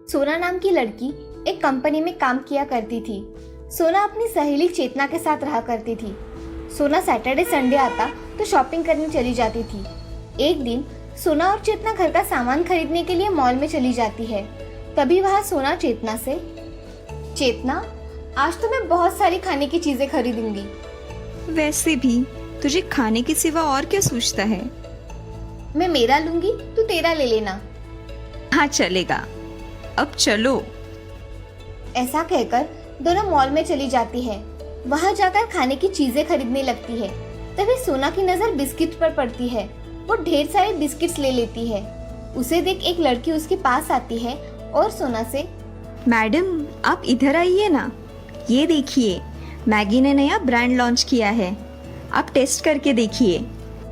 सोना नाम की लड़की एक कंपनी में काम किया करती थी। सोना अपनी सहेली चेतना के साथ रहा करती थी। सोना सैटरडे संडे आता तो शॉपिंग करने चली जाती थी। एक दिन सोना और चेतना घर का सामान खरीदने के लिए मॉल में चली जाती है। तभी वहाँ सोना चेतना से, चेतना, आज तो मैं बहुत सारी खाने की चीजें खरीदूंगी। वैसे भी तुझे खाने के सिवा और क्या सूझता है? मैं मेरा लूंगी, तू तेरा ले लेना। हाँ चलेगा, अब चलो। ऐसा कहकर दोनों मॉल में चली जाती है। वहाँ जाकर खाने की चीजें खरीदने लगती है। तभी सोना की नजर बिस्किट पर पड़ती है। वो ढेर सारे बिस्किट्स ले लेती है। उसे देख एक लड़की उसके पास आती है और सोना से, मैडम आप इधर आइए ना, ये देखिए मैगी ने नया ब्रांड लॉन्च किया है, आप टेस्ट करके देखिए।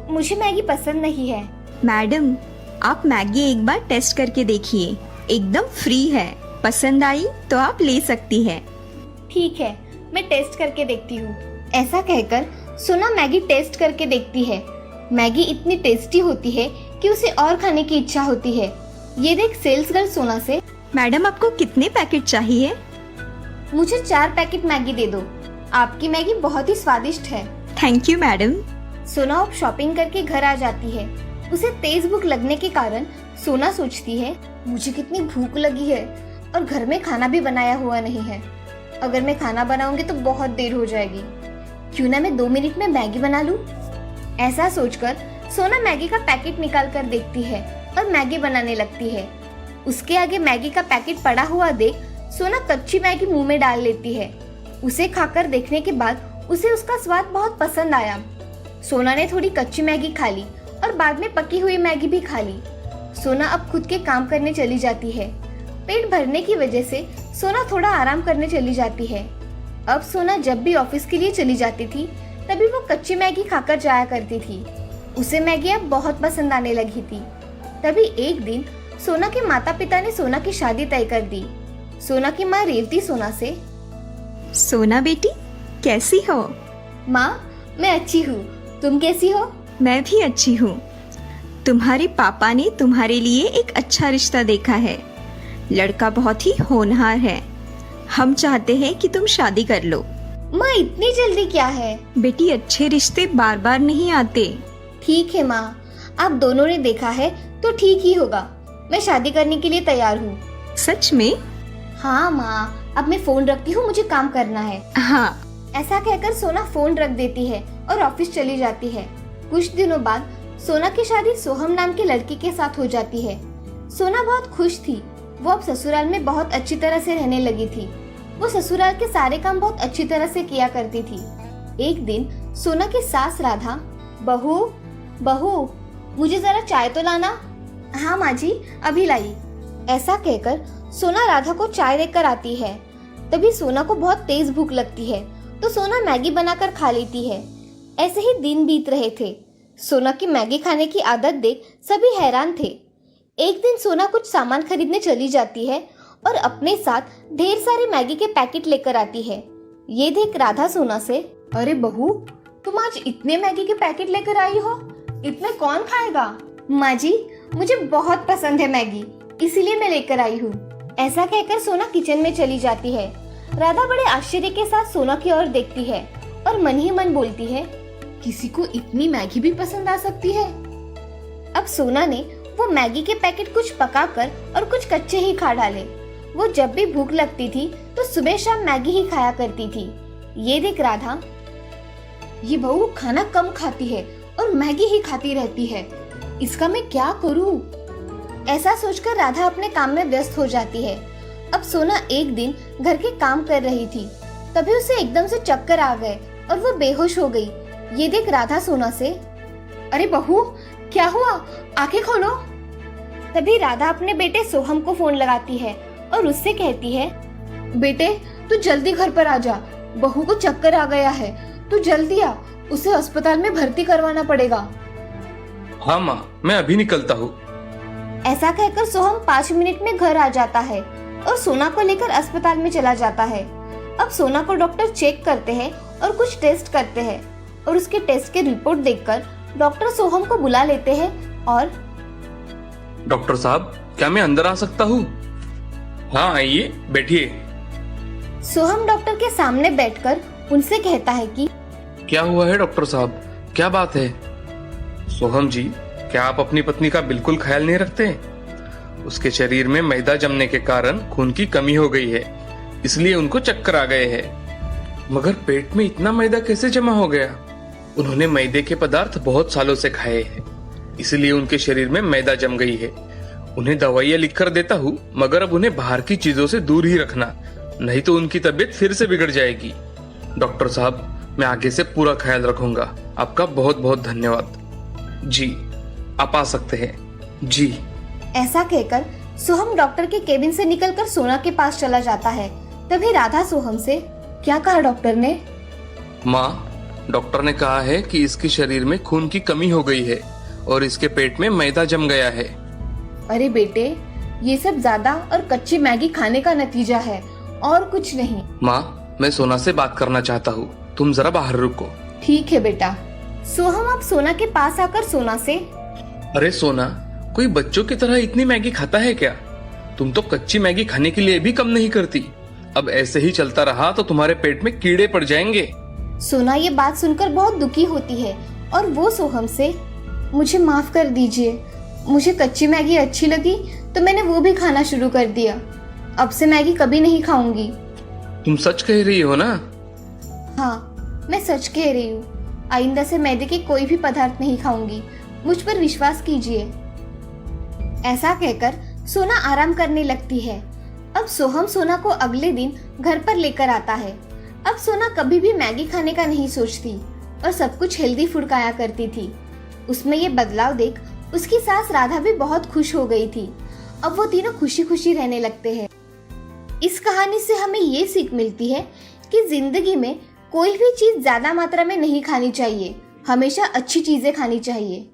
मुझे मैगी पसंद नहीं है। मैडम आप मैगी एक बार टेस्ट करके देखिए, एकदम फ्री है, पसंद आई तो आप ले सकती है। ठीक है, मैं टेस्ट करके देखती हूँ। ऐसा कहकर सोना मैगी टेस्ट करके देखती है। मैगी इतनी टेस्टी होती है कि उसे और खाने की इच्छा होती है। ये देख सेल्स गर्ल सोना से, मैडम आपको कितने पैकेट चाहिए? मुझे 4 पैकेट मैगी दे दो। आपकी मैगी बहुत ही स्वादिष्ट है। Thank you madam. सोना अब शॉपिंग करके घर आ जाती है। उसे तेज भूख लगने के कारण सोना सोचती है, मुझे कितनी भूख लगी है और घर में खाना भी बनाया हुआ नहीं है। अगर मैं खाना बनाऊंगी तो बहुत देर हो जाएगी। क्यों ना मैं 2 मिनट में मैगी बना लूं? ऐसा सोचकर सोना मैगी का पैकेट निकाल कर देखती है और मैगी बनाने लगती है। उसके आगे मैगी का पैकेट पड़ा हुआ देख सोना कच्ची मैगी मुंह में डाल लेती है। उसे खाकर देखने के बाद उसे उसका स्वाद बहुत पसंद आया। सोना ने थोड़ी कच्ची मैगी खा ली और बाद में पकी हुई मैगी भी खा ली। सोना अब खुद के काम करने चली जाती है। पेट भरने की वजह से सोना थोड़ा आराम करने चली जाती है। अब सोना जब भी ऑफिस के लिए चली जाती थी तभी वो कच्ची मैगी खाकर जाया करती थी। उसे मैगी अब बहुत पसंद आने लगी थी। तभी एक दिन सोना के माता पिता ने सोना की शादी तय कर दी। सोना की माँ रेवती सोना से, सोना बेटी कैसी हो? माँ मैं अच्छी हूँ, तुम कैसी हो? मैं भी अच्छी हूँ। तुम्हारे पापा ने तुम्हारे लिए एक अच्छा रिश्ता देखा है। लड़का बहुत ही होनहार है। हम चाहते हैं कि तुम शादी कर लो। माँ इतनी जल्दी क्या है? बेटी अच्छे रिश्ते बार बार नहीं आते। ठीक है माँ, आप दोनों ने देखा है तो ठीक ही होगा। मैं शादी करने के लिए तैयार हूँ। सच में? हाँ माँ, अब मैं फोन रखती हूँ, मुझे काम करना है। हाँ। ऐसा कहकर सोना फोन रख देती है और ऑफिस चली जाती है। कुछ दिनों बाद सोना की शादी सोहम नाम के लड़की के साथ हो जाती है। सोना बहुत खुश थी। वो अब ससुराल में बहुत अच्छी तरह से रहने लगी थी। वो ससुराल के सारे काम बहुत अच्छी तरह से किया करती थी। एक दिन सोना की सास राधा, बहू बहू मुझे जरा चाय तो लाना। हाँ माँ जी, अभी लाई। ऐसा कहकर सोना राधा को चाय देकर आती है। तभी सोना को बहुत तेज भूख लगती है तो सोना मैगी बनाकर खा लेती है। ऐसे ही दिन बीत रहे थे। सोना की मैगी खाने की आदत देख सभी हैरान थे। एक दिन सोना कुछ सामान खरीदने चली जाती है और अपने साथ ढेर सारे मैगी के पैकेट लेकर आती है। ये देख राधा सोना से, अरे बहू तुम आज इतने मैगी के पैकेट लेकर आई हो, इतने कौन खाएगा? माँ जी मुझे बहुत पसंद है मैगी, इसीलिए मैं लेकर आई हूँ। ऐसा कहकर सोना किचन में चली जाती है। राधा बड़े आश्चर्य के साथ सोना की ओर देखती है और मन ही मन बोलती है, किसी को इतनी मैगी भी पसंद आ सकती है। अब सोना ने वो मैगी के पैकेट कुछ पकाकर और कुछ कच्चे ही खा डाले। वो जब भी भूख लगती थी तो सुबह शाम मैगी ही खाया करती थी। ये देख राधा, ये बहू खाना कम खाती है और मैगी ही खाती रहती है, इसका मैं क्या करूं? ऐसा सोचकर राधा अपने काम में व्यस्त हो जाती है। अब सोना एक दिन घर के काम कर रही थी। तभी उसे एकदम से चक्कर आ गए और वो बेहोश हो गई। ये देख राधा सोना से, अरे बहू क्या हुआ, आंखें खोलो। तभी राधा अपने बेटे सोहम को फोन लगाती है और उससे कहती है, बेटे तू जल्दी घर पर आ जा, बहू को चक्कर आ गया है, तू जल्दी आ, उसे अस्पताल में भर्ती करवाना पड़ेगा। हाँ माँ, मैं अभी निकलता हूँ। ऐसा कहकर सोहम 5 मिनट में घर आ जाता है और सोना को लेकर अस्पताल में चला जाता है। अब सोना को डॉक्टर चेक करते हैं और कुछ टेस्ट करते हैं। और उसके टेस्ट के रिपोर्ट देखकर डॉक्टर सोहम को बुला लेते हैं और डॉक्टर साहब, क्या मैं अंदर आ सकता हूँ? हाँ आइए, बैठिए। सोहम डॉक्टर के सामने बैठकर उनसे कहता है कि क्या हुआ है डॉक्टर साहब, क्या बात है? सोहम जी, क्या आप अपनी पत्नी का बिल्कुल ख्याल नहीं रखते? उसके शरीर में मैदा जमने के कारण खून की कमी हो गई है, इसलिए उनको चक्कर आ गए हैं। मगर पेट में इतना मैदा कैसे जमा हो गया? उन्होंने मैदे के पदार्थ बहुत सालों से खाए हैं, इसलिए उनके शरीर में मैदा जम गई है। उन्हें दवाइयाँ लिख कर देता हूँ, मगर अब उन्हें बाहर की चीजों से दूर ही रखना, नहीं तो उनकी तबीयत फिर से बिगड़ जाएगी। डॉक्टर साहब, मैं आगे से पूरा ख्याल रखूंगा। आपका बहुत बहुत धन्यवाद। जी, आप आ सकते हैं। जी। ऐसा कहकर सोहम डॉक्टर के केबिन से निकलकर सोना के पास चला जाता है। तभी राधा सोहम से, क्या कहा डॉक्टर ने? माँ, डॉक्टर ने कहा है कि इसके शरीर में खून की कमी हो गई है और इसके पेट में मैदा जम गया है। अरे बेटे, ये सब ज्यादा और कच्ची मैगी खाने का नतीजा है और कुछ नहीं। माँ, मैं सोना से बात करना चाहता हूँ, तुम जरा बाहर रुको। ठीक है बेटा। सोहम अब सोना के पास आकर सोना से, अरे सोना, कोई बच्चों की तरह इतनी मैगी खाता है क्या? तुम तो कच्ची मैगी खाने के लिए भी कम नहीं करती। अब ऐसे ही चलता रहा तो तुम्हारे पेट में कीड़े पड़ जाएंगे। सोना ये बात सुनकर बहुत दुखी होती है और वो सोहम से, मुझे माफ कर दीजिए, मुझे कच्ची मैगी अच्छी लगी तो मैंने वो भी खाना शुरू कर दिया। अब से मैगी कभी नहीं खाऊंगी। तुम सच कह रही हो ना? हाँ, मैं सच कह रही हूँ। आइंदा से मैदे के कोई भी पदार्थ नहीं खाऊंगी, मुझ पर विश्वास कीजिए। ऐसा कहकर सोना आराम करने लगती है। अब सोहम सोना को अगले दिन घर पर लेकर आता है। अब सोना कभी भी मैगी खाने का नहीं सोचती और सब कुछ हेल्दी फूड खाया करती थी। उसमें ये बदलाव देख उसकी सास राधा भी बहुत खुश हो गई थी। अब वो तीनों खुशी खुशी रहने लगते हैं। इस कहानी से हमें ये सीख मिलती है कि जिंदगी में कोई भी चीज ज्यादा मात्रा में नहीं खानी चाहिए, हमेशा अच्छी चीजें खानी चाहिए।